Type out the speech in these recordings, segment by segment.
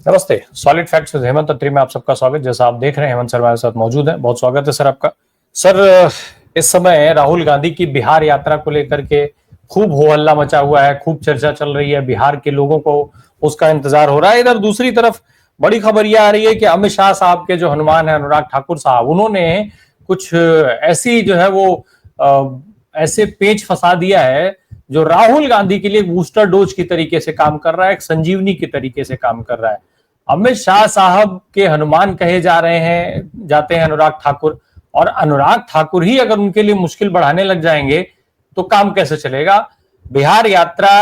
नमस्ते। Solid facts with Hemant अत्री में आप सबका स्वागत। जैसा आप देख रहे हैं हेमंत सर हमारे साथ मौजूद हैं। बहुत स्वागत है सर आपका। सर, इस समय राहुल गांधी की बिहार यात्रा को लेकर के खूब हो हल्ला मचा हुआ है, खूब चर्चा चल रही है, बिहार के लोगों को उसका इंतजार हो रहा है। इधर दूसरी तरफ बड़ी खबर यह आ रही है कि अमित शाह साहब के जो हनुमान है अनुराग ठाकुर साहब, उन्होंने कुछ ऐसी जो है वो ऐसे पेच फंसा दिया है जो राहुल गांधी के लिए बूस्टर डोज की तरीके से काम कर रहा है, एक संजीवनी की तरीके से काम कर रहा है। अमित शाह साहब के हनुमान कहे जा रहे हैं, जाते हैं अनुराग ठाकुर, और अनुराग ठाकुर ही अगर उनके लिए मुश्किल बढ़ाने लग जाएंगे तो काम कैसे चलेगा। बिहार यात्रा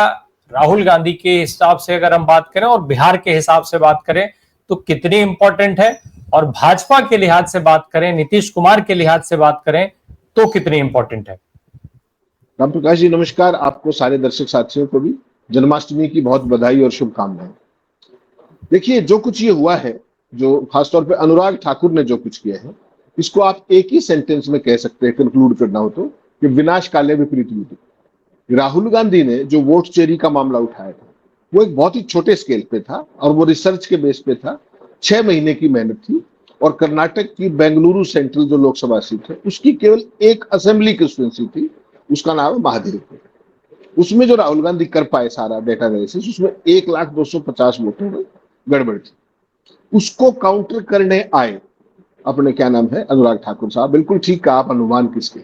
राहुल गांधी के हिसाब से अगर हम बात करें और बिहार के हिसाब से बात करें तो कितनी इंपॉर्टेंट है, और भाजपा के लिहाज से बात करें, नीतीश कुमार के लिहाज से बात करें तो कितनी इंपॉर्टेंट है। राम प्रकाश जी नमस्कार। आपको सारे दर्शक साथियों को भी जन्माष्टमी की बहुत बधाई और शुभकामनाएं। देखिए, जो कुछ ये हुआ है, जो खासतौर पे अनुराग ठाकुर ने जो कुछ किया है, इसको आप एक ही सेंटेंस में कह सकते हैं, कंक्लूड करना हो तो, कि विनाश काले विपरीत बुद्धि। राहुल गांधी ने जो वोट चोरी का मामला उठाया था वो एक बहुत ही छोटे स्केल पे था और वो रिसर्च के बेस पे था। 6 महीने की मेहनत थी और कर्नाटक की बेंगलुरु सेंट्रल जो लोकसभा सीट है उसकी केवल एक असेंबली कंस्टिट्यूंसी थी, उसका नाम है महादेवपुर। उसमें जो राहुल गांधी कर पाए सारा डेटा एनालिसिस, उसमें 1,250 वोटों में गड़बड़ थी। उसको काउंटर करने आए अपने क्या नाम है अनुराग ठाकुर साहब। बिल्कुल ठीक कहा आप, अनुमान किसके।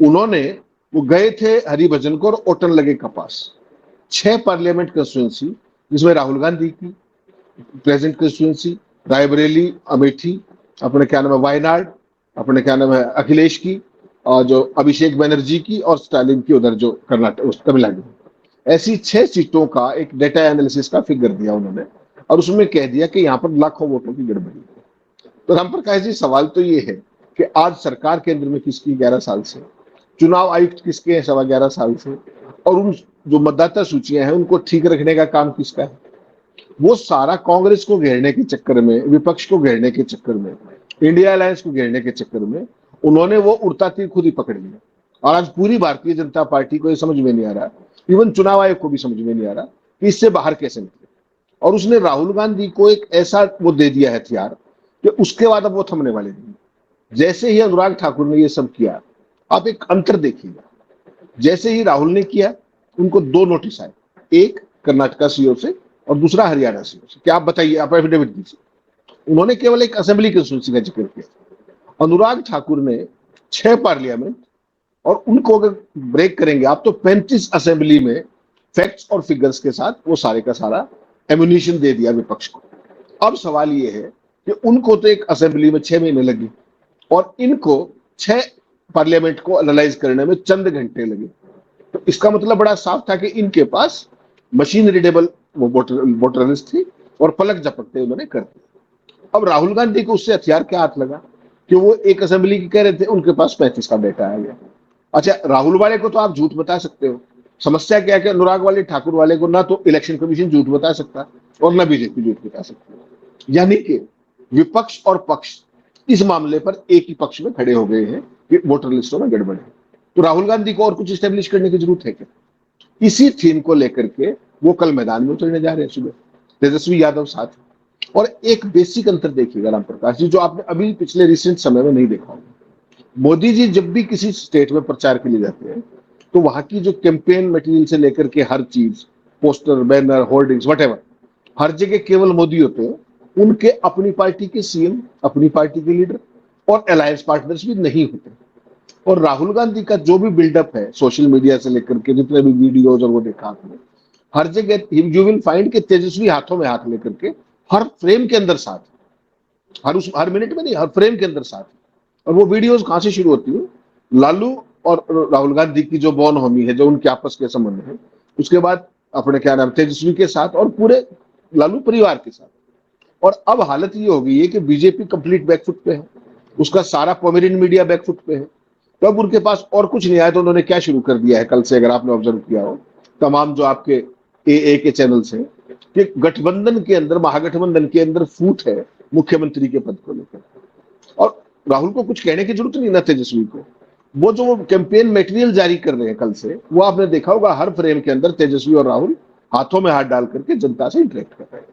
उन्होंने वो गए थे हरिभजन को और ओटन लगे कपास। 6 पार्लियामेंट कंस्टिट्यूंसी जिसमें राहुल गांधी की प्रेजेंट कंस्टिट्यूंसी, रायबरेली, अमेठी, अपने क्या नाम है वायनाड, अपने क्या नाम है अखिलेश की, और जो अभिषेक बनर्जी की, और स्टालिन की उधर जो कर्नाटक तमिलनाडु, ऐसी 6 सीटों का एक डेटा एनालिसिस का फिगर दिया उन्होंने और उसमें कह दिया कि यहाँ पर लाखों वोटों की गड़बड़ी है। तो राम प्रकाश जी, सवाल तो ये है कि आज सरकार केंद्र में किसकी 11 साल से, चुनाव आयुक्त किसके हैं 11.25 साल से, और उन जो मतदाता सूचियां हैं उनको ठीक रखने का काम किसका है। वो सारा कांग्रेस को घेरने के चक्कर में, विपक्ष को घेरने के चक्कर में, इंडिया अलायंस को घेरने के चक्कर में उन्होंने वो उड़ता तीर खुद ही पकड़ लिया। और आज पूरी भारतीय जनता पार्टी को ये समझ में नहीं आ रहा, इवन चुनाव आयोग को भी समझ में नहीं आ रहा कि इससे बाहर कैसे निकले। और उसने राहुल गांधी को एक ऐसा वो दे दिया है हथियार कि उसके बाद अब वो थमने वाले नहीं। जैसे ही अनुराग ठाकुर ने ये सब किया, आप एक अंतर देखिएगा। जैसे ही राहुल ने किया, उनको 2 नोटिस आए, एक कर्नाटका सीओ से और दूसरा हरियाणा सीओ से। क्या आप बताइए, आप एफिडेविट दीजिए। उन्होंने केवल एक असेंबली कंस्टिट्यूंसी का जिक्र किया। अनुराग ठाकुर ने 6 पार्लियामेंट, और उनको अगर ब्रेक करेंगे आप तो 35 असेंबली में फैक्ट्स और फिगर्स के साथ वो सारे का सारा एम्युनिशन दे दिया विपक्ष को। अब सवाल ये है कि उनको तो एक असेंबली में 6 महीने लगे और इनको 6 पार्लियामेंट को एनालाइज करने में चंद घंटे लगे। तो इसका मतलब बड़ा साफ था कि इनके पास मशीन रीडेबल वो वोटर लिस्ट थी और पलक झपकते उन्होंने कर दिया। अब राहुल गांधी को उससे हथियार क्या हाथ लगा कि वो एक असेंबली की कह रहे थे, उनके पास 35 का डेटा आ गया। अच्छा, राहुल वाले को तो आप झूठ बता सकते हो, समस्या क्या है कि अनुराग वाले, ठाकुर वाले को ना तो इलेक्शन कमीशन झूठ बता सकता और ना बीजेपी झूठ बता सकती। यानी कि विपक्ष और पक्ष इस मामले पर एक ही पक्ष में खड़े हो गए हैं कि वोटर लिस्टों में गड़बड़ है। तो राहुल गांधी को और कुछ स्टेब्लिश करने की जरूरत है क्या? इसी थीम को लेकर के वो कल मैदान में उतरने जा रहे हैं सुबह, तेजस्वी यादव साथ। और एक बेसिक अंतर देखिएगा राम प्रकाश जी, जो आपने अभी पिछले रिसेंट समय में नहीं देखा होगा। मोदी जी जब भी किसी स्टेट में प्रचार के लिए जाते हैं तो वहां की जो कैंपेन मटेरियल से लेकर के हर चीज, पोस्टर, बैनर, होर्डिंग्स, व्हाटएवर, हर जगह केवल मोदी होते हैं। उनके अपनी पार्टी के सीएम, अपनी पार्टी के लीडर और अलायंस पार्टनर्स भी नहीं होते। और राहुल गांधी का जो भी बिल्डअप है सोशल मीडिया से लेकर के जितने भी वीडियोज और वो देखा आपने, हर जगह यू विल फाइंड के तेजस्वी हाथों में हाथ लेकर के हर फ्रेम के अंदर साथ, हर मिनट में नहीं, हर फ्रेम के अंदर साथ। और वो वीडियोस कहां से शुरू होती है? लालू और राहुल गांधी की जो बॉन होमी है, जो उनके आपस के संबंध है, उसके बाद अपने क्या नाम तेजस्वी के साथ और पूरे लालू परिवार के साथ। और अब हालत ये हो गई है कि बीजेपी कंप्लीट बैकफुट पे है, उसका सारा पोमेरियन मीडिया बैकफुट पे है। तो अब उनके पास और कुछ नहीं आया तो उन्होंने क्या शुरू कर दिया है कल से, अगर आपने ऑब्जर्व किया हो तमाम जो आपके ए के चैनल्स हैं, कि गठबंधन के अंदर, महागठबंधन के अंदर फूट है मुख्यमंत्री के पद को लेकर। और राहुल को कुछ कहने की जरूरत नहीं ना तेजस्वी को। वो जो कैंपेन मटेरियल जारी कर रहे हैं कल से, वो आपने देखा होगा हर फ्रेम के अंदर तेजस्वी और राहुल हाथों में हाथ डाल करके जनता से इंटरेक्ट कर रहे हैं।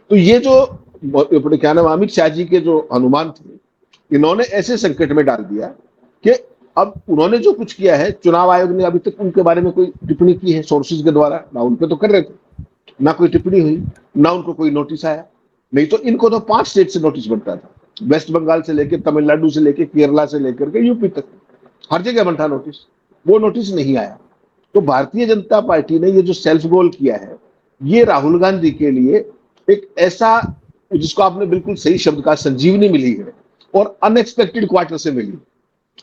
तो ये जो अपने क्या नाम अमित शाह जी के जो अनुमान थे, इन्होंने ऐसे संकट में डाल दिया कि अब उन्होंने जो कुछ किया है, चुनाव आयोग ने अभी तक उनके बारे में कोई टिप्पणी की है सोर्सेज के द्वारा ना, उन पे तो कर रहे थे, ना कोई टिप्पणी हुई, ना उनको कोई नोटिस आया। नहीं तो इनको तो 5 स्टेट से नोटिस बनता था, वेस्ट बंगाल से लेकर तमिलनाडु से लेकर केरला से लेकर के यूपी तक, हर जगह बनता नोटिस। वो नोटिस नहीं आया। तो भारतीय जनता पार्टी ने ये जो सेल्फ गोल किया है, ये राहुल गांधी के लिए एक ऐसा, जिसको आपने बिल्कुल सही शब्द कहा, संजीवनी मिली है और अनएक्सपेक्टेड क्वार्टर से मिली।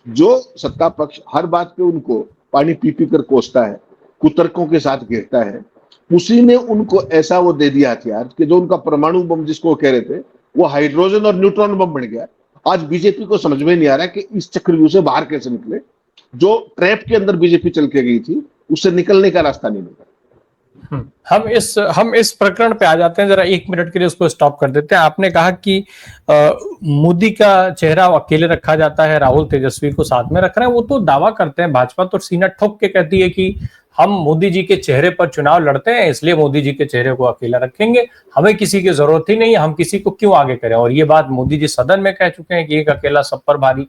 जो सत्ता पक्ष हर बात पे उनको पानी पी पी कर कोसता है, कुतर्कों के साथ घेरता है, उसी ने उनको ऐसा वो दे दिया हथियार कि जो उनका परमाणु बम जिसको कह रहे थे, वो हाइड्रोजन और न्यूट्रॉन बम बन गया। आज बीजेपी को समझ में नहीं आ रहा कि इस चक्रव्यूह से बाहर कैसे निकले। जो ट्रैप के अंदर बीजेपी चल के गई थी, उससे निकलने का रास्ता नहीं मिला। हम इस प्रकरण पे आ जाते हैं, जरा 1 मिनट के लिए उसको स्टॉप कर देते हैं। आपने कहा कि मोदी का चेहरा अकेले रखा जाता है, राहुल तेजस्वी को साथ में रख रहे हैं। वो तो दावा करते हैं, भाजपा तो सीना ठोक के कहती है कि हम मोदी जी के चेहरे पर चुनाव लड़ते हैं, इसलिए मोदी जी के चेहरे को अकेला रखेंगे, हमें किसी की जरूरत ही नहीं है, हम किसी को क्यों आगे करें। और ये बात मोदी जी सदन में कह चुके हैं कि एक अकेला सब पर भारी।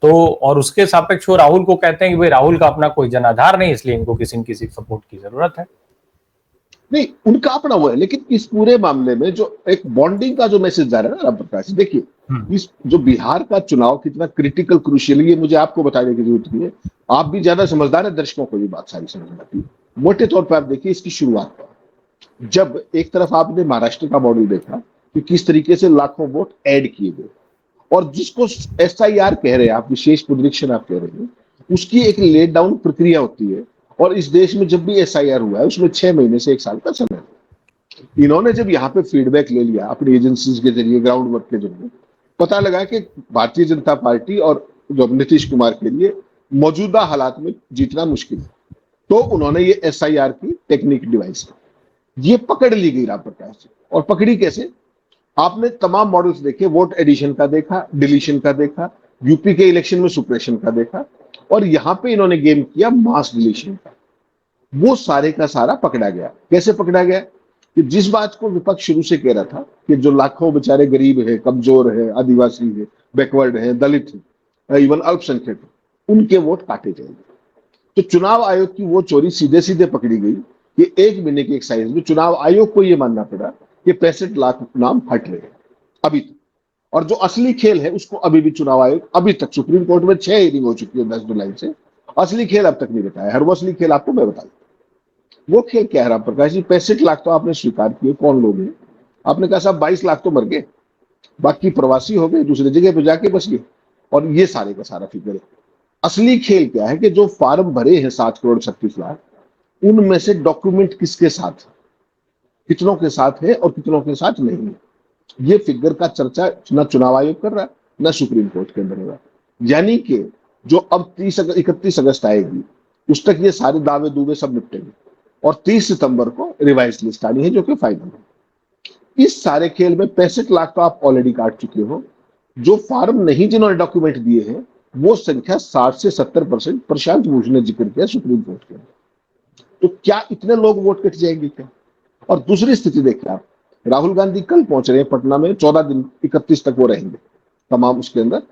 तो और उसके सापेक्ष वो राहुल को कहते हैं कि भाई राहुल का अपना कोई जनाधार नहीं, इसलिए इनको किसी न किसी सपोर्ट की जरूरत है। नहीं, उनका अपना वो है, लेकिन इस पूरे मामले में जो एक बॉन्डिंग का जो मैसेज जा रहा है ना राम प्रकाश, देखिए इस जो बिहार का चुनाव कितना क्रिटिकल क्रूशियल, ये मुझे आपको बताने की जरूरत नहीं है, आप भी ज्यादा समझदार है, दर्शकों को ये बात सारी समझ आती है। मोटे तौर पर आप देखिए इसकी शुरुआत पर, जब एक तरफ आपने महाराष्ट्र का मॉडल देखा कि किस तरीके से लाखों वोट ऐड किए गए, और जिसको SIR कह रहे हैं आप, विशेष पुनरीक्षण आप कह रहे हैं, उसकी एक लेट डाउन प्रक्रिया होती है। और इस देश में जब भी SIR हुआ है, उसमें 6 महीने से 1 साल का समय है। इन्होंने जब यहाँ पे फीडबैक ले लिया अपनी एजेंसीज के जरिए, ग्राउंड वर्क के जरिए, पता लगा कि भारतीय जनता पार्टी और जो नीतीश कुमार के लिए मौजूदा हालात में जीतना मुश्किल है। तो उन्होंने ये SIR की टेक्निक डिवाइस की, ये पकड़ ली गई राम प्रकाश से। और पकड़ी कैसे? आपने तमाम मॉडल्स देखे, वोट एडिशन का देखा, डिलीशन का देखा, यूपी के इलेक्शन में सुप्रेशन का देखा, और यहां पे इन्होंने गेम किया मास डिलीशन का। वो सारे का सारा पकड़ा गया। कैसे पकड़ा गया? कि जिस बात को विपक्ष शुरू से कह रहा था कि जो लाखों बेचारे गरीब है, कमजोर है, आदिवासी है, बैकवर्ड है, दलित है, इवन अल्पसंख्यक, उनके वोट काटे जाएंगे। तो चुनाव आयोग की वो चोरी सीधे सीधे पकड़ी गई कि 1 महीने के एक्साइज में चुनाव आयोग को यह मानना पड़ा कि 65 लाख नाम हट रहे हैं अभी तक। और जो असली खेल है उसको अभी भी चुनाव आयोग, अभी तक सुप्रीम कोर्ट में 6 हियरिंग हो चुकी है 10 जुलाई से, असली खेल अब तक नहीं बताया। हर वो असली खेल आपको मैं बता दूं। वो खेल क्या है राम प्रकाश जी? 65 लाख तो आपने स्वीकार किए, कौन लोग हैं? आपने कहा साहब 22 लाख तो मर गए, बाकी प्रवासी हो गए, दूसरी जगह पे जाके बस गए, और ये सारे का सारा फिगर है। असली खेल क्या है कि जो फार्म भरे हैं 7 करोड़ 36 लाख, उनमें से डॉक्यूमेंट किसके साथ, कितनों के साथ है और कितनों के साथ नहीं है, ये फिगर का चर्चा ना चुनाव आयोग कर रहा, ना सुप्रीम कोर्ट के अंदर होगा। यानी कि जो अब 31 अगस्त आएगी, उस तक ये सारे दावे दुबे सब निपटेंगे, और 30 सितंबर को रिवाइज लिस्ट आनी है जो कि फाइनल है। इस सारे खेल में 65 लाख तो आप ऑलरेडी काट चुके हो। जो फार्म नहीं जिन्होंने डॉक्यूमेंट दिए हैं, वो संख्या 60 से 70%, प्रशांत भूषण ने जिक्र किया सुप्रीम कोर्ट के अंदर। तो क्या इतने लोग वोट कट जाएंगे क्या? और दूसरी स्थिति देखिए आप, राहुल गांधी कल पहुंच रहे हैं पटना में, 14 दिन 31 तक वो रहेंगे तमाम उसके अंदर,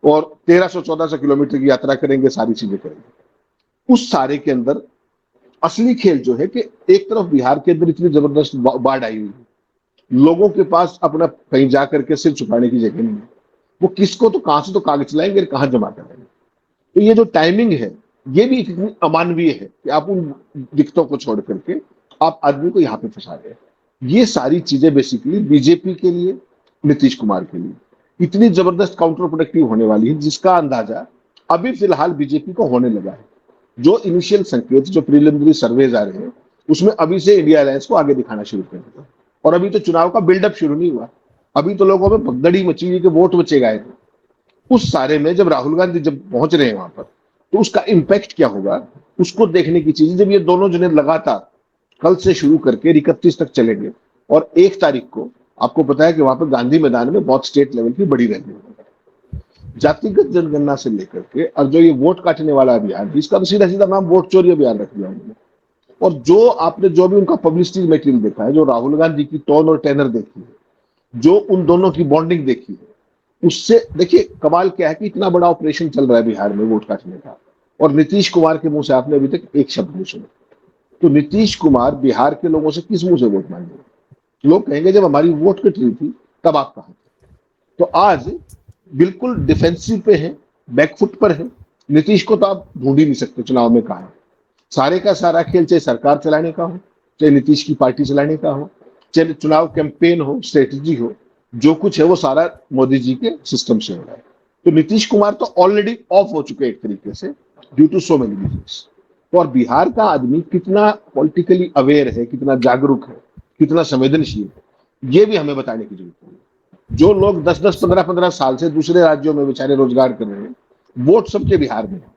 और 1314 किलोमीटर की यात्रा करेंगे, सारी चीजें करेंगे। उस सारे के अंदर असली खेल जो है कि एक तरफ बिहार के अंदर इतनी जबरदस्त बाढ़ आई हुई है, लोगों के पास अपना कहीं जाकर के सिर छुपाने की जगह नहीं है, वो किसको तो कहां से तो कागज लाएंगे, कहां जमा करेंगे। तो ये जो टाइमिंग है, ये भी इतनी अमानवीय है कि आप उन दिक्कतों को छोड़ करके आप आदमी को यहाँ पे फंसा रहे हैं। ये सारी चीजें बेसिकली बीजेपी के लिए, नीतीश कुमार के लिए इतनी जबरदस्त काउंटर प्रोडक्टिव होने वाली है, जिसका अंदाजा अभी फिलहाल बीजेपी को होने लगा है। जो इनिशियल संकेत, जो प्रिलिमिनरी सर्वेज आ रहे हैं, उसमें अभी से इंडिया अलायंस को आगे दिखाना शुरू कर दिया। और अभी तो चुनाव का बिल्डअप शुरू नहीं हुआ, अभी तो लोगों में भगदड़ी मची हुई कि वोट बचे गए। उस सारे में जब राहुल गांधी जब पहुंच रहे हैं वहां पर, तो उसका इंपैक्ट क्या होगा, उसको देखने की चीज। जब ये दोनों जने लगातार कल से शुरू करके 31 तक चलेंगे, और 1 तारीख को आपको पता है कि वहां पर गांधी मैदान में बहुत स्टेट लेवल की बड़ी रैली होगी, जातिगत जनगणना से लेकर के, और जो ये वोट काटने वाला अभियान, इसका तो सीधा सीधा नाम वोट चोरी अभियान रख दिया उन्होंने। और जो आपने जो भी उनका पब्लिसिटी मटेरियल देखा है, जो राहुल गांधी की टोन और टेनर देखी है, जो उन दोनों की बॉन्डिंग देखी है, उससे देखिए कमाल क्या है कि इतना बड़ा ऑपरेशन चल रहा है बिहार में वोट काटने का, और नीतीश कुमार के मुंह से आपने अभी तक एक शब्द नहीं सुना। तो नीतीश कुमार बिहार के लोगों से किस मुंह से वोट मांगेंगे? लोग कहेंगे जब हमारी वोट कट रही थी तब आप कहां थे। तो आज बिल्कुल डिफेंसिव पे है, बैकफुट पर है। नीतीश को तो आप ढूंढ ही नहीं सकते चुनाव में कहा है। सारे का सारा खेल चाहे सरकार चलाने का हो, चाहे नीतीश की पार्टी चलाने का हो, चाहे चुनाव कैंपेन हो, स्ट्रेटेजी हो, जो कुछ है वो सारा मोदी जी के सिस्टम से हो रहा है। तो नीतीश कुमार तो ऑलरेडी ऑफ हो चुके हैं एक तरीके से, due to so many reasons. और बिहार का आदमी कितना पॉलिटिकली अवेयर है, कितना जागरूक है, कितना संवेदनशील है, ये भी हमें बताने की जरूरत है। जो लोग 10-10, 15-15 साल से दूसरे राज्यों में बेचारे रोजगार कर रहे हैं, वोट सबके बिहार में है,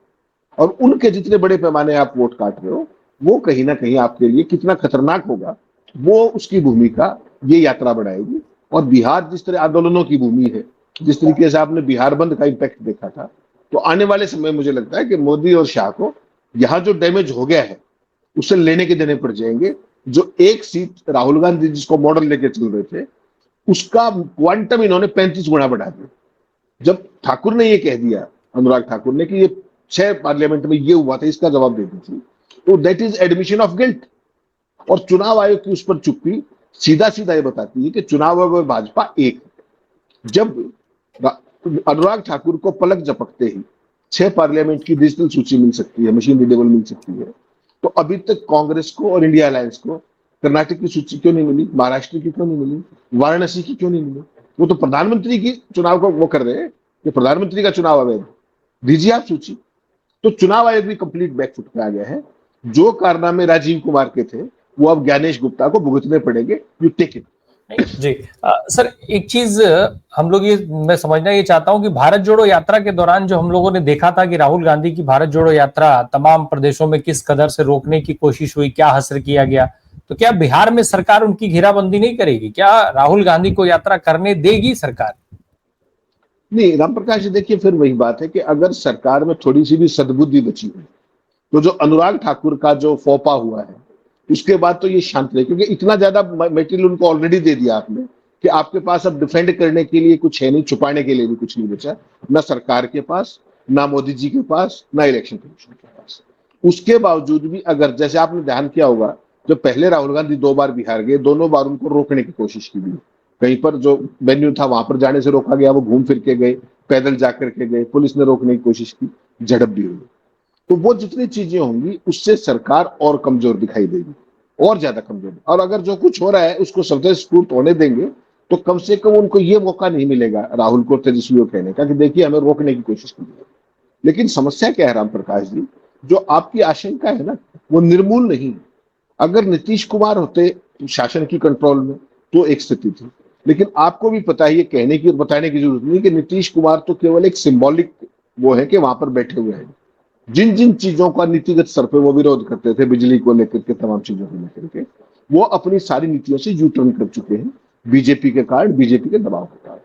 और उनके जितने बड़े पैमाने आप वोट काट रहे हो, वो कहीं ना कहीं आपके लिए कितना खतरनाक होगा, वो उसकी भूमिका ये यात्रा बढ़ाएगी। और बिहार जिस तरह आंदोलनों की भूमि है, जिस तरीके से आपने बिहार बंद का इम्पैक्ट देखा था, तो आने वाले समय मुझे लगता है कि मोदी और शाह को यहाँ जो डैमेज हो गया है उससे लेने के देने पड़ जाएंगे। जो एक सीट राहुल गांधी जिसको मॉडल लेके चल रहे थे, उसका क्वांटम इन्होंने 35 गुना बढ़ा दिया। जब ठाकुर ने ये कह दिया, अनुराग ठाकुर ने, कि ये 6 पार्लियामेंट में ये हुआ था, इसका जवाब दे दीजिए, तो that is admission of guilt. और चुनाव आयोग की उस पर चुप्पी सीधा सीधा ये बताती है कि चुनाव आयोग और भाजपा एक है। जब अनुराग ठाकुर को पलक झपकते ही 6 पार्लियामेंट की डिजिटल सूची मिल सकती है, मशीन रीडेबल मिल सकती है, तो अभी तक कांग्रेस को और इंडिया अलायंस को कर्नाटक की सूची क्यों नहीं मिली, महाराष्ट्र की क्यों नहीं मिली, वाराणसी की क्यों नहीं मिली? वो तो प्रधानमंत्री की चुनाव को वो कर रहे हैं कि प्रधानमंत्री का चुनाव अवैध, दीजिए आप सूची। तो चुनाव आयोग भी कंप्लीट बैकफुट पे आ गया है। जो कारनामे राजीव कुमार के थे वो अब ज्ञानेश गुप्ता को भुगतने पड़ेंगे। You take it. जी सर, एक चीज हम लोग ये मैं समझना ये चाहता हूं कि भारत जोड़ो यात्रा के दौरान जो हम लोगों ने देखा था कि राहुल गांधी की भारत जोड़ो यात्रा तमाम प्रदेशों में किस कदर से रोकने की कोशिश हुई, क्या हश्र किया गया, तो क्या बिहार में सरकार उनकी घेराबंदी नहीं करेगी? क्या राहुल गांधी को यात्रा करने देगी सरकार? नहीं राम प्रकाश जी, देखिए फिर वही बात है कि अगर सरकार में थोड़ी सी भी सद्बुद्धि बची हुई, तो जो अनुराग ठाकुर का जो फोपा हुआ है उसके बाद तो ये शांत रहे, क्योंकि इतना ज्यादा मटेरियल उनको ऑलरेडी दे दिया आपने कि आपके पास अब डिफेंड करने के लिए कुछ है नहीं, छुपाने के लिए भी कुछ नहीं बचा, ना सरकार के पास, ना मोदी जी के पास, ना इलेक्शन कमीशन के पास। उसके बावजूद भी अगर, जैसे आपने ध्यान किया होगा, जब पहले राहुल गांधी 2 बार बिहार गए, दोनों बार उनको रोकने की कोशिश की गई। कहीं पर जो वेन्यू था वहां पर जाने से रोका गया, वो घूम फिर के गए, पैदल जाकर के गए, पुलिस ने रोकने की कोशिश की, झड़प भी हुई। तो वो जितनी चीजें होंगी उससे सरकार और कमजोर दिखाई देगी, और ज्यादा कमजोर। और अगर जो कुछ हो रहा है उसको स्वतःस्फूर्त होने देंगे, तो कम से कम उनको ये मौका नहीं मिलेगा राहुल को, तेजस्वी को कहने का कि देखिए हमें रोकने की कोशिश की। लेकिन समस्या क्या है राम प्रकाश जी, जो आपकी आशंका है ना, वो निर्मूल नहीं। अगर नीतीश कुमार होते शासन की कंट्रोल में तो एक स्थिति थी, लेकिन आपको भी पता है, ये कहने की और बताने की जरूरत नहीं कि नीतीश कुमार तो केवल एक सिंबॉलिक वो है कि वहां पर बैठे हुए हैं। जिन जिन चीजों का नीतिगत स्तर पे वो विरोध करते थे, बिजली को लेकर के, तमाम चीजों को लेकर के, वो अपनी सारी नीतियों से यू टर्न कर चुके हैं, बीजेपी के कारण, बीजेपी के दबाव के कारण।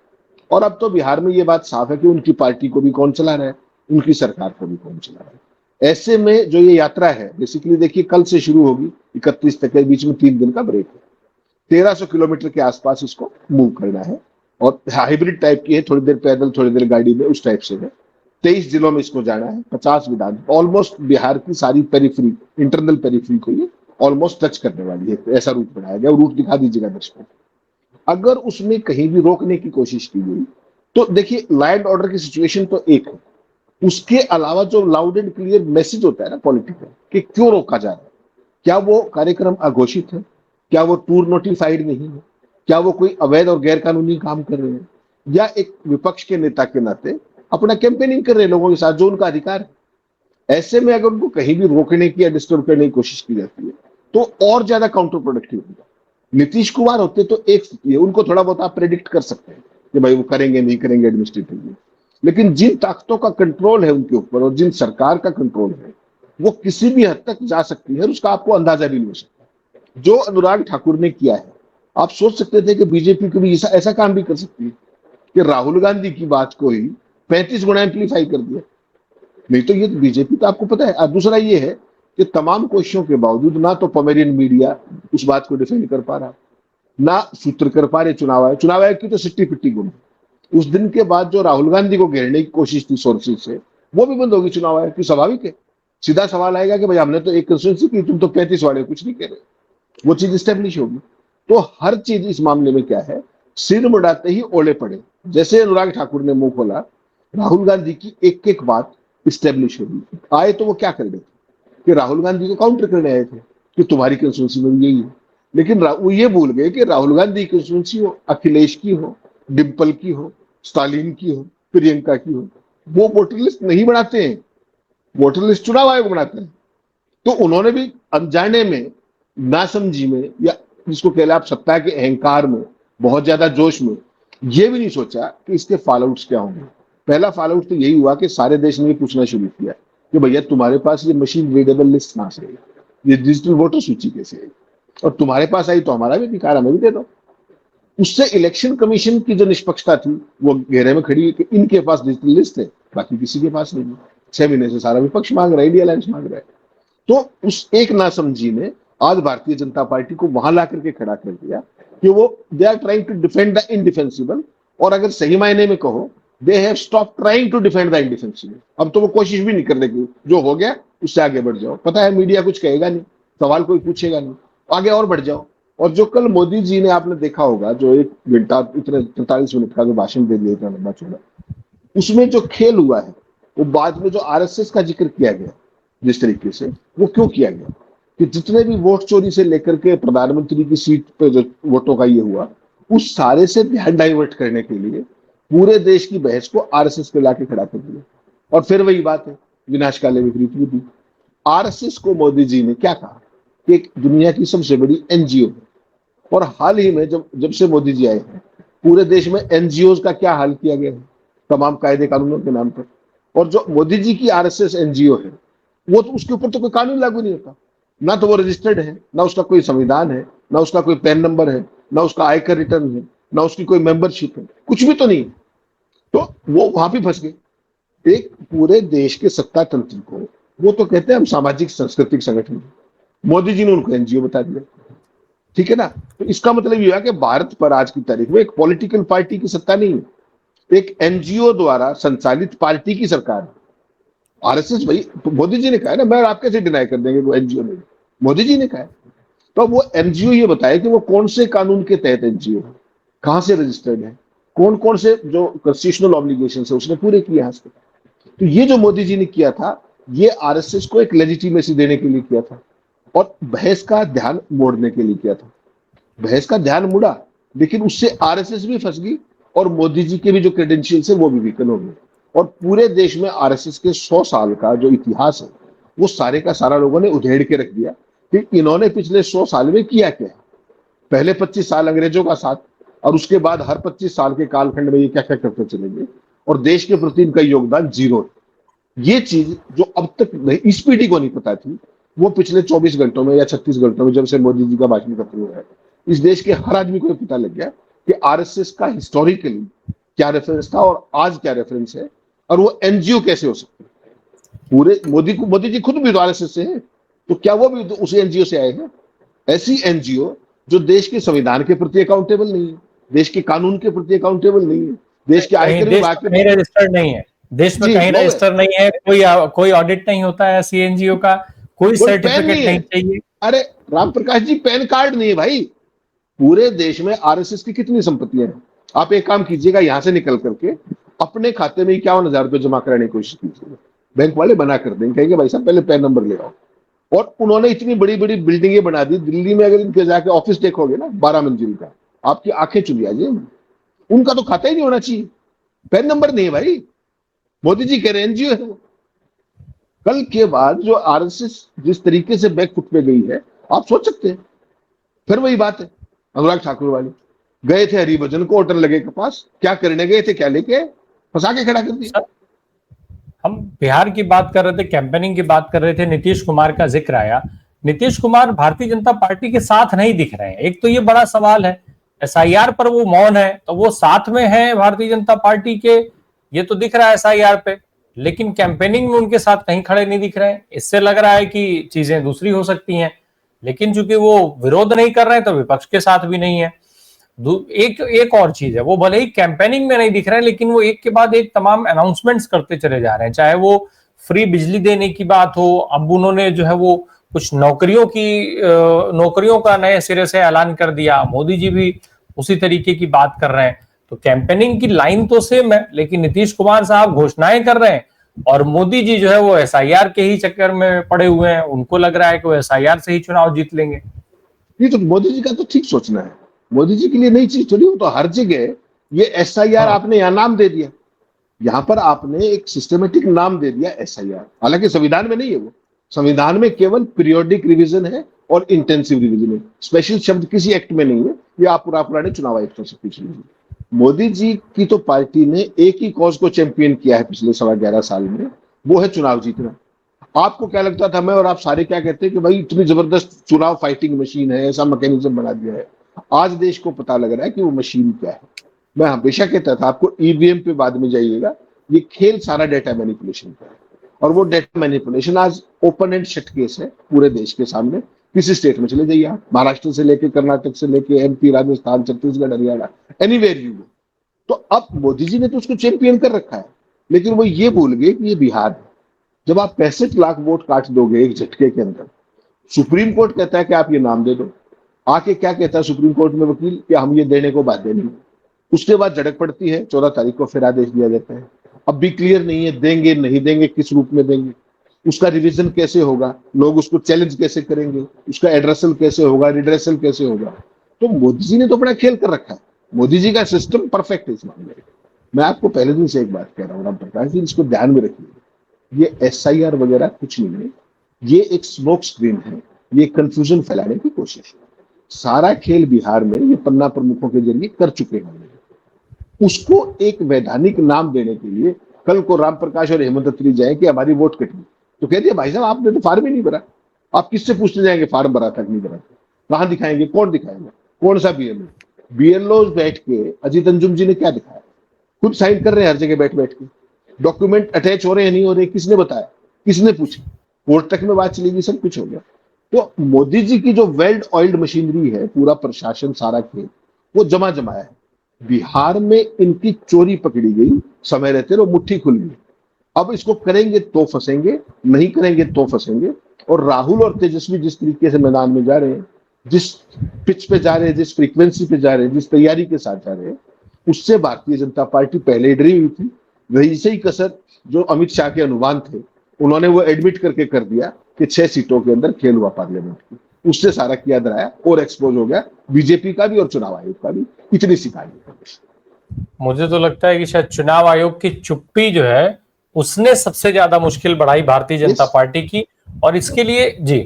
और अब तो बिहार में ये बात साफ है कि उनकी पार्टी को भी कौन चला रहा है, उनकी सरकार को भी कौन चला रहा है। ऐसे में जो ये यात्रा है, बेसिकली देखिए कल से शुरू होगी, 31 तक के बीच में 3 दिन का ब्रेक है। 1300 किलोमीटर के आसपास इसको मूव करना है, और हाइब्रिड टाइप की है, थोड़ी देर पैदल थोड़ी देर गाड़ी में, उस टाइप से है। 23 जिलों में इसको जाना है, 50 विधान, ऑलमोस्ट बिहार की सारी पेरिफेरी, इंटरनल पेरिफेरी को ये ऑलमोस्ट टच करने वाली है। ऐसा रूट बनाया गया, रूट दिखा दीजिएगा दर्शकों। अगर उसमें कहीं भी रोकने की कोशिश की गई, तो देखिए लॉ एंड ऑर्डर की सिचुएशन तो एक है, उसके अलावा जो लाउड एंड क्लियर मैसेज होता है ना पॉलिटिकल, कि क्यों रोका जा रहा है, क्या वो कार्यक्रम अघोषित है, क्या वो टूर नोटिफाइड नहीं है, क्या वो कोई अवैध और गैर कानूनी काम कर रहे हैं, या एक विपक्ष के नेता के नाते अपना कैंपेनिंग कर रहे हैं लोगों के साथ, जो उनका अधिकार है। ऐसे में अगर उनको कहीं भी रोकने की या डिस्टर्ब करने की कोशिश की जाती है, तो और ज्यादा काउंटर प्रोडक्टिव होगा। नीतीश कुमार होते तो एक स्थिति है, उनको थोड़ा बहुत आप प्रेडिक्ट कर सकते हैं कि भाई वो करेंगे नहीं करेंगे एडमिनिस्ट्रेटिवली। लेकिन जिन ताकतों का कंट्रोल है उनके ऊपर, और जिन सरकार का कंट्रोल है, वो किसी भी हद तक जा सकती है, उसका आपको अंदाजा भी नहीं हो सकता। जो अनुराग ठाकुर ने किया है, आप सोच सकते थे कि बीजेपी कभी ऐसा काम भी कर सकती है कि राहुल गांधी की बात को ही 35 गुना एम्पलीफाई कर दिया। नहीं तो ये बीजेपी तो आपको पता है। और दूसरा ये है कि तमाम कोशिशों के बावजूद ना तो पमेरियन मीडिया उस बात को डिफेंड कर पा रहा, ना सूत्र कर पा रहे चुनाव आयोग की तो सिट्टी पिट्टी गुम है। उस दिन के बाद जो राहुल गांधी को घेरने की कोशिश थी सोर्सेज से, वो भी बंद होगी चुनाव आयोग की। स्वाभाविक है, सीधा सवाल आएगा कि भाई हमने तो एक कंस्टिट्यूंसी की, तुम तो 35 वाले कुछ नहीं कह रहे, वो चीज स्टेब्लिश होगी। तो हर चीज इस मामले में क्या है, सिर मुड़ाते ही ओले पड़े। जैसे अनुराग ठाकुर ने मुंह खोला, राहुल गांधी की एक एक बात स्टेब्लिश होगी। आए तो वो क्या कर रहे थे कि राहुल गांधी को काउंटर करने आए थे कि तुम्हारी कंस्टिट्यूंसी में यही है, लेकिन वो ये भूल गए कि राहुल गांधी की कंस्टिट्यूंसी हो, अखिलेश की हो, डिम्पल की हो, स्टालिन की हो, प्रियंका की हो, वो वोटर लिस्ट नहीं बनाते हैं, वोटर लिस्ट चुनाव आयोग बनाते हैं। तो उन्होंने भी अनजाने में, नासमझी में, या जिसको कह ले आप सत्ता के अहंकार में, बहुत ज्यादा जोश में, ये भी नहीं सोचा कि इसके फॉलोआउट्स क्या होंगे। पहला फॉलोआउट तो यही हुआ कि सारे देश ने पूछना शुरू किया कि भैया तुम्हारे पास ये मशीन रीडेबल लिस्ट कहां से है, ये डिजिटल वोटर सूची कैसे है, और तुम्हारे पास आई तो हमारा भी अधिकार, हमें भी दे दो। उससे इलेक्शन कमीशन की जो निष्पक्षता थी वो घेरे में खड़ी है कि इनके पास डिजिटल लिस्ट है, बाकी किसी के पास नहीं है। 6 महीने से सारा विपक्ष मांग रहा है, इंडिया अलायंस मांग रहा है। तो उस एक नासमझी ने आज भारतीय जनता पार्टी को वहां ला करके खड़ा कर दिया कि वो they are trying to defend the indefensible, और अगर सही मायने में कहो, they have stop trying to defend the indefensible. अब तो वो कोशिश भी नहीं कर रहे, जो हो गया उससे आगे बढ़ जाओ। पता है मीडिया कुछ कहेगा नहीं, सवाल कोई पूछेगा नहीं, आगे और बढ़ जाओ। और जो कल मोदी जी ने, आपने देखा होगा, जो 1 घंटा इतने 43 मिनट का जो भाषण दे दिया, इतना लंबा चौड़ा, उसमें जो खेल हुआ है, वो बाद में जो आरएसएस का जिक्र किया गया जिस तरीके से, वो क्यों किया गया कि जितने भी वोट चोरी से लेकर के प्रधानमंत्री की सीट पे जो वोटों का ये हुआ, उस सारे से ध्यान डाइवर्ट करने के लिए पूरे देश की बहस को आरएसएस पे लाके खड़ा कर दिया। और फिर वही बात है, विनाशकाले विपरीत बुद्धि। आरएसएस को मोदी जी ने क्या कहा कि एक दुनिया की सबसे बड़ी एनजीओ है, और हाल ही में जब से मोदी जी आए हैं, पूरे देश में एनजीओ का क्या हाल किया गया है तमाम कायदे कानूनों के नाम पर। और जो मोदी जी की आरएसएस एनजीओ है, वो तो उसके ऊपर तो कोई कानून लागू नहीं होता, ना तो वो रजिस्टर्ड है, ना उसका कोई संविधान है, ना उसका कोई पैन नंबर है, ना उसका आयकर रिटर्न है, ना उसकी कोई मेंबरशिप है, कुछ भी तो नहीं। तो वो वहां भी फंस गए। एक पूरे देश के सत्ता तंत्र को वो तो कहते हैं हम सामाजिक सांस्कृतिक संगठन हैं, मोदी जी ने उनको एनजीओ बता दिया। ठीक है ना। तो इसका मतलब यह है कि भारत पर आज की तारीख में एक पॉलिटिकल पार्टी की सत्ता नहीं है, एक एनजीओ द्वारा संचालित पार्टी की सरकार है। आरएसएस भाई, तो मोदी जी ने कहा है ना, मैं आप कैसे डिनाई कर देंगे वो एनजीओ नहीं, मोदी जी ने कहा है। तो वो एनजीओ ये बताए कि वो कौन से कानून के तहत एनजीओ है, कहां से रजिस्टर्ड है, कौन कौन से जो कॉन्स्टिट्यूशनल ऑब्लिगेशन है उसने पूरे किए हैं। तो ये जो मोदी जी ने किया था, ये आरएसएस को एक लेजिटिमेसी देने के लिए किया था, और बहस का ध्यान मोड़ने के लिए किया था। बहस का ध्यान मुड़ा, लेकिन उससे आरएसएस भी फंस गई, और मोदी जी के भी जो क्रेडेंशियल्स है वो भी वीकन हो गए। और पूरे देश में आरएसएस के 100 साल का जो इतिहास है, वो सारे का सारा लोगों ने उधेड़ के रख दिया कि इन्होंने पिछले 100 साल में किया क्या है। पहले 25 साल अंग्रेजों का साथ, और उसके बाद हर 25 साल के कालखंड में ये क्या क्या करते चलेंगे, और देश के प्रति इनका योगदान 0 है। ये चीज जो अब तक नहीं, इस पीढ़ी को नहीं पता थी, वो पिछले 24 घंटों में या 36 घंटों में जब से मोदी जी का भाषण खत्म हुआ है, इस देश के हर आदमी को पता लग गया कि आरएसएस का हिस्टोरिकली क्या रेफरेंस था और आज क्या रेफरेंस है, और वो एनजीओ कैसे हो सकते हैं। पूरे मोदी जी खुद भी तो आरएसएस से है, तो क्या वो भी उसी एनजीओ से आए हैं? ऐसी एनजीओ जो देश के संविधान के प्रति अकाउंटेबल नहीं है, देश के कानून के प्रति अकाउंटेबल नहीं है, देश के आयकर विभाग के कहीं रजिस्टर्ड नहीं है, देश में कहीं रजिस्टर नहीं है, कोई ऑडिट नहीं होता है सीएनजीओ का, कोई सर्टिफिकेट नहीं चाहिए। अरे राम प्रकाश जी, पैन कार्ड नहीं है भाई। पूरे देश में आरएसएस की कितनी संपत्तियां हैं? आप एक काम कीजिएगा, यहां से निकल करके अपने खाते में 51,000 रुपए जमा कराने की कोशिश कीजिएगा, बैंक वाले बना कर देंगे, कहेंगे भाई साहब पहले पैन नंबर ले आओ। और उन्होंने इतनी बड़ी बड़ी बिल्डिंगें बना दी दिल्ली में, अगर इनके जाके ऑफिस देखोगे ना 12 मंजिल का, आपकी आंखें चुली आ जाएंगी। उनका तो खाता ही नहीं होना चाहिए, पैन नंबर नहीं है भाई। मोदी जी कह रहे एनजीओ है वो। कल के बाद जो आरएसएस जिस तरीके से बैकफुट पे गई है, आप सोच सकते हैं। फिर वही बात है, अनुराग ठाकुर वाली गए थे हरिभजन को होटल लगे के पास, क्या करने गए थे, क्या लेके फंसा के खड़ा कर दिया। हम बिहार की बात कर रहे थे, कैंपेनिंग की बात कर रहे थे, नीतीश कुमार का जिक्र आया। नीतीश कुमार भारतीय जनता पार्टी के साथ नहीं दिख रहे हैं, एक तो ये बड़ा सवाल है। एसआईआर पर वो मौन है, तो वो साथ में है भारतीय जनता पार्टी के, ये तो दिख रहा है एसआईआर पे, लेकिन कैंपेनिंग में उनके साथ कहीं खड़े नहीं दिख रहे हैं। इससे लग रहा है कि चीजें दूसरी हो सकती हैं, लेकिन चूंकि वो विरोध नहीं कर रहे हैं तो विपक्ष के साथ भी नहीं है। एक एक और चीज है, वो भले ही कैंपेनिंग में नहीं दिख रहे हैं, लेकिन वो एक के बाद एक तमाम अनाउंसमेंट्स करते चले जा रहे हैं। चाहे वो फ्री बिजली देने की बात हो, अब उन्होंने जो है वो कुछ नौकरियों का नए सिरे से ऐलान कर दिया, मोदी जी भी उसी तरीके की बात कर रहे हैं। तो कैंपेनिंग की लाइन तो सेम है, लेकिन नीतीश कुमार साहब घोषणाएं कर रहे हैं और मोदी जी जो है वो एसआईआर के ही चक्कर में पड़े हुए हैं। उनको लग रहा है कि वो एसआईआर से ही चुनाव जीत लेंगे। ये तो मोदी जी का तो ठीक सोचना है, मोदी जी के लिए नई चीज थोड़ी, वो तो हर जगह ये एसआईआर हाँ, आपने यहाँ नाम दे दिया, यहाँ पर आपने एक सिस्टमेटिक नाम दे दिया एसआईआर, हालांकि संविधान में नहीं है वो, संविधान में केवल पीरियोडिक रिवीजन है और इंटेंसिव रिवीजन है, स्पेशल शब्द किसी एक्ट में नहीं है, ये आप पुराने चुनाव आयुक्तों से पूछ लीजिए। मोदी जी की तो पार्टी ने एक ही कॉज को चैंपियन किया है पिछले 11.5 साल में, वो है चुनाव जीतना। आपको क्या लगता था, मैं और आप सारे क्या कहते हैं कि भाई इतनी जबरदस्त चुनाव फाइटिंग मशीन है, ऐसा मैकेनिज्म बना दिया है। आज देश को पता लग रहा है कि वो मशीन क्या है। मैं हमेशा कहता था आपको ईवीएम पे बाद में जाइएगा, ये खेल सारा डेटा मैनिपुलेशन का है, और वो डेटा मैनिपुलेशन आज ओपन एंड शट केस है पूरे देश के सामने। किसी स्टेट में चले जाइए आप, महाराष्ट्र से लेके कर्नाटक से लेके MP, Rajasthan, Chhattisgarh, Haryana, anywhere you go. तो अब मोदी जी ने तो उसको चैंपियन कर रखा है, लेकिन वो ये भूल गए कि ये बिहार है। जब आप 65 लाख वोट काट दोगे एक झटके के अंदर, सुप्रीम कोर्ट कहता है कि आप ये नाम दे दो, आके क्या कहता है सुप्रीम कोर्ट में वकील कि हम ये देने को बाध्य नहीं। उसके बाद झड़क पड़ती है, 14 तारीख को फिर आदेश दिया जाता है। अब भी क्लियर नहीं है देंगे नहीं देंगे, किस रूप में देंगे, उसका रिवीजन कैसे होगा, लोग उसको चैलेंज कैसे करेंगे, उसका एड्रेसल कैसे होगा, रिड्रेसल कैसे होगा। तो मोदी जी ने तो बड़ा खेल कर रखा है, मोदी जी का सिस्टम परफेक्ट है इस मामले में। मैं आपको पहले दिन से एक बात कह रहा हूँ राम प्रकाश जी, इसको ध्यान में रखिए, ये एसआईआर वगैरह कुछ नहीं है, ये एक स्मोक स्क्रीन है, ये कंफ्यूजन फैलाने की कोशिश है। सारा खेल बिहार में ये पन्ना प्रमुखों के जरिए कर चुके हैं, उसको एक वैधानिक नाम देने के लिए कल को राम प्रकाश और हेमंत अत्री जाए कि हमारी वोट कटी, तो कह दिया भाई साहब आपने तो फार्म ही नहीं भरा, आप किससे पूछने जाएंगे फॉर्म भरा था कि नहीं भरा था, कहां दिखाएंगे, कौन दिखाएगा, कौन सा बीएलओ। बीएलओ बैठ के अजीत अंजुम जी ने क्या दिखाया, खुद साइन कर रहे हैं हर जगह बैठ बैठ के, डॉक्यूमेंट अटैच हो रहे हैं नहीं हो रहे, किसने बताया, किसने पूछा, कोर्ट तक में बात चलेगी, सब कुछ हो गया। तो मोदी जी की जो वेल्ड ऑयल्ड मशीनरी है, पूरा प्रशासन सारा खेल वो जमा जमाया है। बिहार में इनकी चोरी पकड़ी गई, समय रहते वो मुट्ठी खुल गई। अब इसको करेंगे तो फंसेंगे, नहीं करेंगे तो फंसेंगे। और राहुल और तेजस्वी जिस तरीके से मैदान में जा रहे हैं, जिस पिच पे जा रहे हैं, जिस फ्रीक्वेंसी पे जा रहे हैं, जिस तैयारी के साथ जा रहे हैं, उससे भारतीय जनता पार्टी पहले डरी हुई थी। वही से ही कसर जो अमित शाह के अनुमान थे, उन्होंने वो एडमिट करके कर दिया कि 6 सीटों के अंदर खेल हुआ पार्लियामेंट की, उससे सारा किया डराया और एक्सपोज हो गया बीजेपी का भी और चुनाव आयोग का भी। इतनी सी कहानी। मुझे तो लगता है कि शायद चुनाव आयोग की चुप्पी जो है उसने सबसे ज्यादा मुश्किल बढ़ाई भारतीय जनता पार्टी की, और इसके लिए जी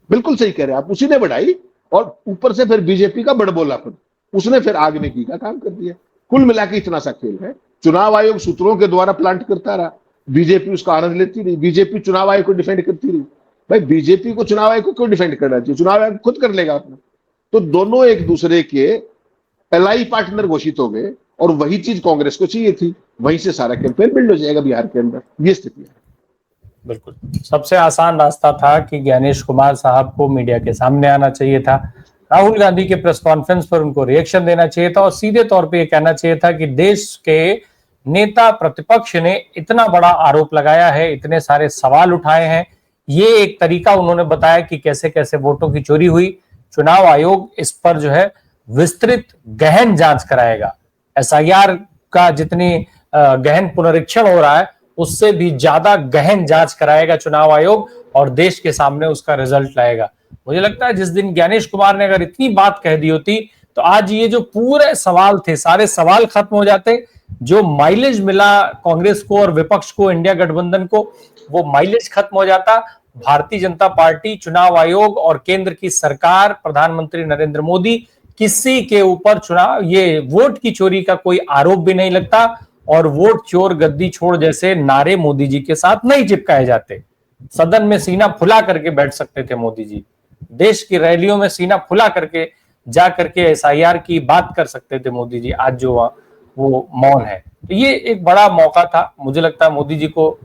बिल्कुल सही कह रहे हैं आप, उसी ने बढ़ाई, और ऊपर से फिर बीजेपी का बड़बोलापन, उसने फिर आग में घी का काम कर दिया। कुल मिला के इतना सा खेल है। चुनाव आयोग सूत्रों के द्वारा प्लांट करता रहा, बीजेपी उसका आनंद लेती रही, बीजेपी चुनाव आयोग को डिफेंड करती रही। भाई बीजेपी को चुनाव आयोग को क्यों डिफेंड करना चाहिए, चुनाव आयोग खुद कर लेगा अपना। तो दोनों एक दूसरे के एलाई पार्टनर घोषित हो गए, और वही चीज कांग्रेस को चाहिए थी, वहीं से सारा कैंपेन बिल्ड हो जाएगा बिहार के अंदर। ये स्थिति है। बिल्कुल सबसे आसान रास्ता था कि ज्ञानेश कुमार साहब को मीडिया के सामने आना चाहिए था, राहुल गांधी के प्रेस कॉन्फ्रेंस पर उनको रिएक्शन देना चाहिए था और सीधे तौर पे ये कहना चाहिए था कि देश के नेता प्रतिपक्ष ने इतना बड़ा आरोप लगाया है, इतने सारे सवाल उठाए हैं, ये एक तरीका उन्होंने बताया कि कैसे कैसे वोटों की चोरी हुई। चुनाव आयोग इस पर जो है विस्तृत गहन जांच कराएगा। एसआईआर का जितनी गहन पुनरीक्षण हो रहा है उससे भी ज्यादा गहन जांच कराएगा चुनाव आयोग, और देश के सामने उसका रिजल्ट लाएगा। मुझे लगता है जिस दिन ज्ञानेश कुमार ने अगर इतनी बात कह दी होती तो आज ये जो पूरे सवाल थे सारे सवाल खत्म हो जाते। जो माइलेज मिला कांग्रेस को और विपक्ष को, इंडिया गठबंधन को, वो माइलेज खत्म हो जाता। भारतीय जनता पार्टी, चुनाव आयोग और केंद्र की सरकार, प्रधानमंत्री नरेंद्र मोदी, किसी के ऊपर चुनाव ये वोट की चोरी का कोई आरोप भी नहीं लगता, और वोट चोर गद्दी छोड़ जैसे नारे मोदी जी के साथ नहीं चिपकाए जाते। सदन में सीना फुला करके बैठ सकते थे मोदी जी, देश की रैलियों में सीना फुला करके जा करके एसआईआर की बात कर सकते थे मोदी जी। आज जो वो मौन है, तो ये एक बड़ा मौका था। मुझे लगता है मोदी जी को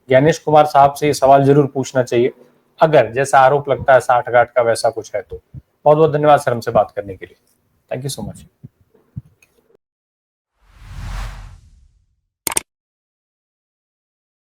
ज्ञानेश कुमार साहब से ये सवाल जरूर पूछना चाहिए, अगर जैसा आरोप लगता है 60 गांठ का वैसा कुछ है तो। बहुत बहुत धन्यवाद सर हमसे बात करने के लिए। Thank you so much.